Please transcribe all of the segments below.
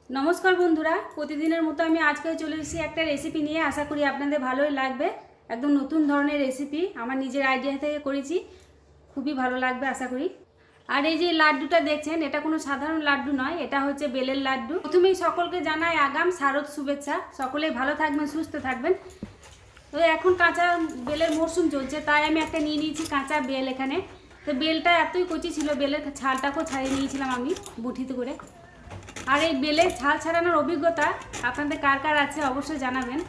नमस्कार बंधुरा प्रतिदिनेर मतो आमी आजके चले एसेछि एकटा रेसिपि निये। आशा करी आपनादेर भालोई लागबे। एकदम नतून धरनेर रेसिपि आमार निजेर आइडिया थेके करेछि, खूबई भालो लागबे आशा करी। और ये लाड्डूटा देखছেন এটা কোনো সাধারণ লাড্ডু নয়, এটা হচ্ছে বেলের লাড্ডু। প্রথমেই সকলকে জানাই আগাম শারদ শুভেচ্ছা। সকলেই ভালো থাকবেন, সুস্থ থাকবেন। তো এখন কাঁচা বেলের মরশুম চলছে, তাই আমি একটা নিয়ে নিয়েছি কাঁচা বেল এখানে। তো বেলটা এতই কচি ছিল, বেলের ছালটাকেও ছাড়িয়ে নিয়েছিলাম আমি বুটিতে করে। আর এই বেলের ছাল ছাড়ানোর অভিজ্ঞতা আপনাদের কার কার আছে অবশ্যই জানাবেন।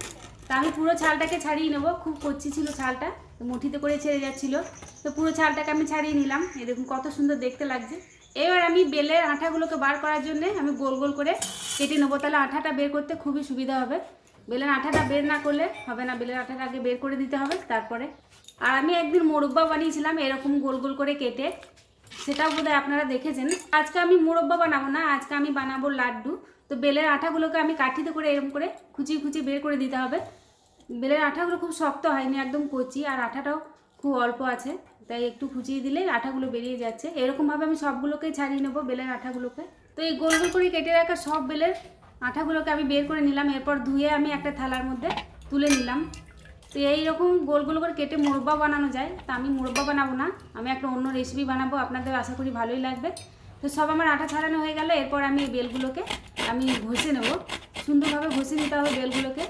তো আমি পুরো ছালটাকে ছাড়িয়ে নেব, খুব কচি ছিল ছালটা, তো মুঠিতে করে ছেড়ে যাচ্ছিল। তো পুরো ছালটাকে আমি ছাড়িয়ে নিলাম। এই দেখুন কত সুন্দর দেখতে লাগছে। এবার আমি বেলের আঠাগুলোকে বার করার জন্য আমি গোল গোল করে কেটে নেবো, তাহলে আঠাটা বের করতে খুবই সুবিধা হবে। বেলের আঠাটা বের না করলে হবে না, বেলের আঠাটা আগে বের করে দিতে হবে তারপরে। আর আমি একদিন মোরব্বা বানিয়েছিলাম এরকম গোল গোল করে কেটে, সেটাও বোধহয় আপনারা দেখেছেন। আজকে আমি মোরব্বা বানাবো না, আজকে আমি বানাবো লাড্ডু। তো বেলের আঠাগুলোকে আমি কাঠিতে করে এরকম করে খুঁচিয়ে খুঁচিয়ে বের করে দিতে হবে। বেলের আঠাগুলো খুব শক্ত হয়নি, একদম কচি, আর আঠাটাও খুব অল্প আছে, তাই একটু খুঁচিয়ে দিলে আঠাগুলো বেরিয়ে যাচ্ছে। এরকমভাবে আমি সবগুলোকেই ছাড়িয়ে নেবো বেলের আঠাগুলোকে। তো এই গোল গোল করে কেটে রাখা সব বেলের আঠাগুলোকে আমি বের করে নিলাম। এরপর ধুয়ে আমি একটা থালার মধ্যে তুলে নিলাম। তো এইরকম গোল গোল করে কেটে মোরব্বা বানানো যায়। তা আমি মোরব্বা বানাবো না, আমি একটা অন্য রেসিপি বানাবো, আপনাদের আশা করি ভালোই লাগবে। তো সব আমার আঠা ছাড়ানো হয়ে গেল। এরপর আমি এই বেলগুলোকে আমি ঘষে নেব, সুন্দরভাবে ঘষে নিতে হবে বেলগুলোকে।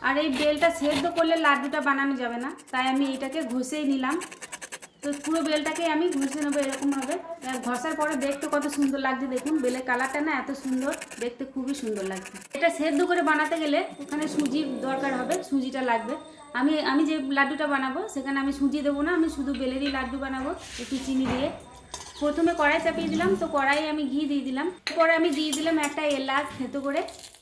আর এই বেলটা সেদ্ধ করলে লাড্ডুটা বানানো যাবে না, তাই আমি এইটাকে ঘষেই নিলাম। তো পুরো বেলটাকে আমি ঘষে নেবো এরকমভাবে। ঘষার পরে দেখতে কত সুন্দর লাগছে, দেখুন বেলের কালারটা না এত সুন্দর দেখতে, খুবই সুন্দর লাগছে। এটা সেদ্ধ করে বানাতে গেলে ওখানে সুজির দরকার হবে, সুজিটা লাগবে। আমি যে লাড্ডুটা বানাবো সেখানে আমি সুজি দেবো না, আমি শুধু বেলেরই লাড্ডু বানাবো একটু চিনি দিয়ে। প্রথমে কড়াই চাপিয়ে দিলাম, তো কড়াই আমি ঘি দিয়ে দিলাম। এরপরে আমি দিয়ে দিলাম একটা এলাচ থেতো করে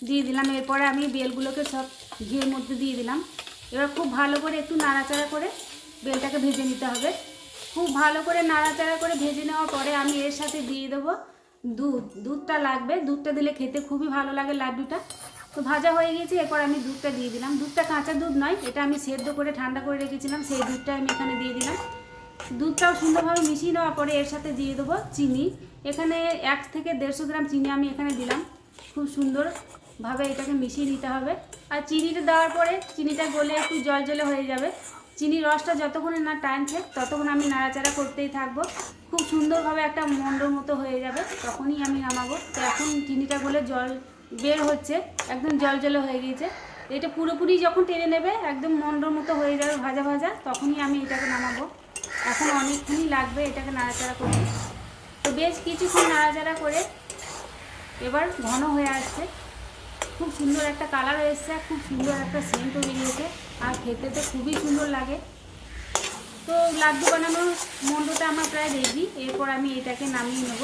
দিয়ে দিলাম। এরপরে আমি বেলগুলোকে সব ঘিয়ের মধ্যে দিয়ে দিলাম। এবার খুব ভালো করে একটু নাড়াচাড়া করে বেলটাকে ভেজে নিতে হবে। খুব ভালো করে নাড়াচাড়া করে ভেজে নেওয়ার পরে আমি এর সাথে দিয়ে দেবো দুধটা লাগবে। দুধটা দিলে খেতে খুবই ভালো লাগে লাড্ডুটা। তো ভাজা হয়ে গেছে, এরপর আমি দুধটা দিয়ে দিলাম। দুধটা কাঁচা দুধ নয়, এটা আমি সেদ্ধ করে ঠান্ডা করে রেখেছিলাম, সেই দুধটা আমি এখানে দিয়ে দিলাম। দুধটাও সুন্দরভাবে মিশিয়ে নেওয়ার পরে এর সাথে দিয়ে দেবো চিনি। এখানে 1 থেকে 150 গ্রাম চিনি আমি এখানে দিলাম। খুব সুন্দরভাবে এটাকে মিশিয়ে নিতে হবে। আর চিনিটা দেওয়ার পরে চিনিটা গলে একটু জল হয়ে যাবে। চিনির রসটা যতক্ষণে না টানছে ততক্ষণ আমি নাড়াচাড়া করতেই থাকবো। খুব সুন্দরভাবে একটা মন্ডর মতো হয়ে যাবে, তখনই আমি নামাবো। তো এখন চিনিটা গলে জল বের হচ্ছে, একদম জল হয়ে গিয়েছে। এটা পুরোপুরি যখন টেনে নেবে একদম মন্ডর মতো হয়ে যাবে ভাজা ভাজা, তখনই আমি এটাকে নামাবো। এখন অনেকক্ষণই লাগবে এটাকে নাড়াচাড়া করতে। তো বেশ কিছুক্ষণ নাড়াচাড়া করে এবার ঘন হয়ে আসছে, খুব সুন্দর একটা কালার এসছে, খুব সুন্দর একটা সেন্টও বেরিয়েছে, আর খেতে তো খুবই সুন্দর লাগে। তো লাড্ডু বানানোর মন্ডটা আমার প্রায় রেডি। এরপর আমি এটাকে নামিয়ে নেব।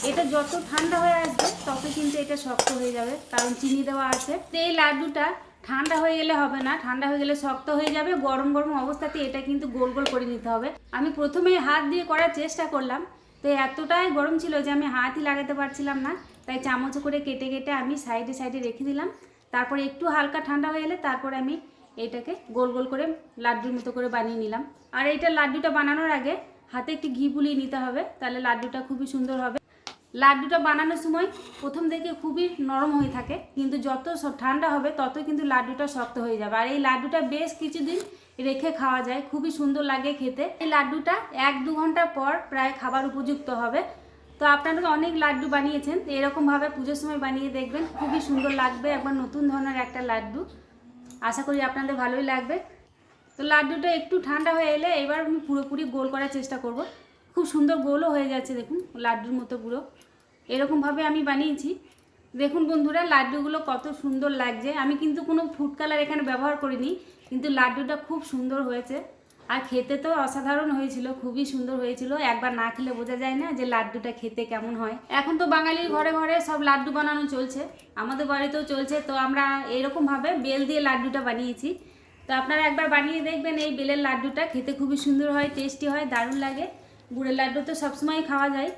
এটা যত ঠান্ডা হয়ে আসবে তত কিন্তু এটা শক্ত হয়ে যাবে, কারণ চিনি দেওয়া আছে। তো এই লাড্ডুটা ঠান্ডা হয়ে গেলে হবে না, ঠান্ডা হয়ে গেলে শক্ত হয়ে যাবে। গরম গরম অবস্থাতে এটা কিন্তু গোল গোল করে নিতে হবে। আমি প্রথমে হাত দিয়ে করার চেষ্টা করলাম, তো এতটাই গরম ছিল যে আমি হাতই লাগাতে পারছিলাম না, তাই চামচ করে কেটে কেটে আমি সাইডে সাইডে রেখে দিলাম। তারপরে একটু হালকা ঠান্ডা হয়ে এলে তারপরে আমি এটাকে গোল গোল করে লাড্ডুর মতো করে বানিয়ে নিলাম। আর এইটা লাড্ডুটা বানানোর আগে হাতে একটু ঘি বুলিয়ে নিতে হবে, তাহলে লাড্ডুটা খুবই সুন্দর হবে। লাড্ডুটা বানানোর সময় প্রথম থেকে খুবই নরম হয়ে থাকে, কিন্তু যত ঠান্ডা হবে ততই কিন্তু লাড্ডুটা শক্ত হয়ে যাবে। আর এই লাড্ডুটা বেশ কিছুদিন রেখে খাওয়া যায়, খুবই সুন্দর লাগে খেতে। এই লাড্ডুটা 1-2 ঘন্টা পর প্রায় খাবার উপযুক্ত হবে। তো আপনারা অনেক লাড্ডু বানিয়েছেন, এরকমভাবে পুজোর সময় বানিয়ে দেখবেন, খুবই সুন্দর লাগবে। একবার নতুন ধরনের একটা লাড্ডু, আশা করি আপনাদের ভালোই লাগবে। তো লাড্ডুটা একটু ঠান্ডা হয়ে এলে এবার আমি পুরোপুরি গোল করার চেষ্টা করব। খুব সুন্দর গোলও হয়ে যাচ্ছে, দেখুন লাড্ডুর মতো পুরো এরকমভাবে আমি বানিয়েছি। দেখুন বন্ধুরা লাড্ডুগুলো কত সুন্দর লাগছে। আমি কিন্তু কোনো ফুড কালার এখানে ব্যবহার করিনি, কিন্তু লাড্ডুটা খুব সুন্দর হয়েছে। আর খেতে তো অসাধারণ হয়েছিল, খুবই সুন্দর হয়েছিল। একবার না খেলে বোঝা যায় না যে লাড্ডুটা খেতে কেমন হয়। এখন তো বাঙালির ঘরে ঘরে সব লাড্ডু বানানো চলছে, আমাদের বাড়িতেও চলছে। তো আমরা এরকমভাবে বেল দিয়ে লাড্ডুটা বানিয়েছি। তো আপনারা একবার বানিয়ে দেখবেন, এই বেলের লাড্ডুটা খেতে খুবই সুন্দর হয়, টেস্টি হয়, দারুণ লাগে। গুড়ের লাড্ডু তো সবসময় খাওয়া যায়,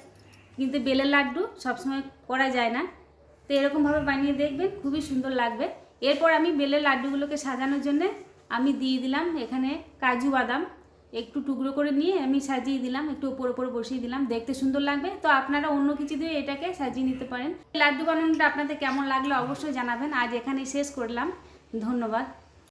কিন্তু বেলের লাড্ডু সবসময় করা যায় না। তো এরকমভাবে বানিয়ে দেখবেন, খুবই সুন্দর লাগবে। এরপর আমি বেলের লাড্ডুগুলোকে সাজানোর জন্য আমি দিয়ে দিলাম এখানে কাজু বাদাম। একটু টুকরো করে নিয়ে আমি সাজিয়ে দিলাম, একটু ওপরে বসিয়ে দিলাম, দেখতে সুন্দর লাগবে। তো আপনারা অন্য কিছু দিয়ে এটাকে সাজিয়ে নিতে পারেন। লাড্ডু বানানোটা আপনাদের কেমন লাগলো অবশ্যই জানাবেন। আজ এখানেই শেষ করলাম, ধন্যবাদ।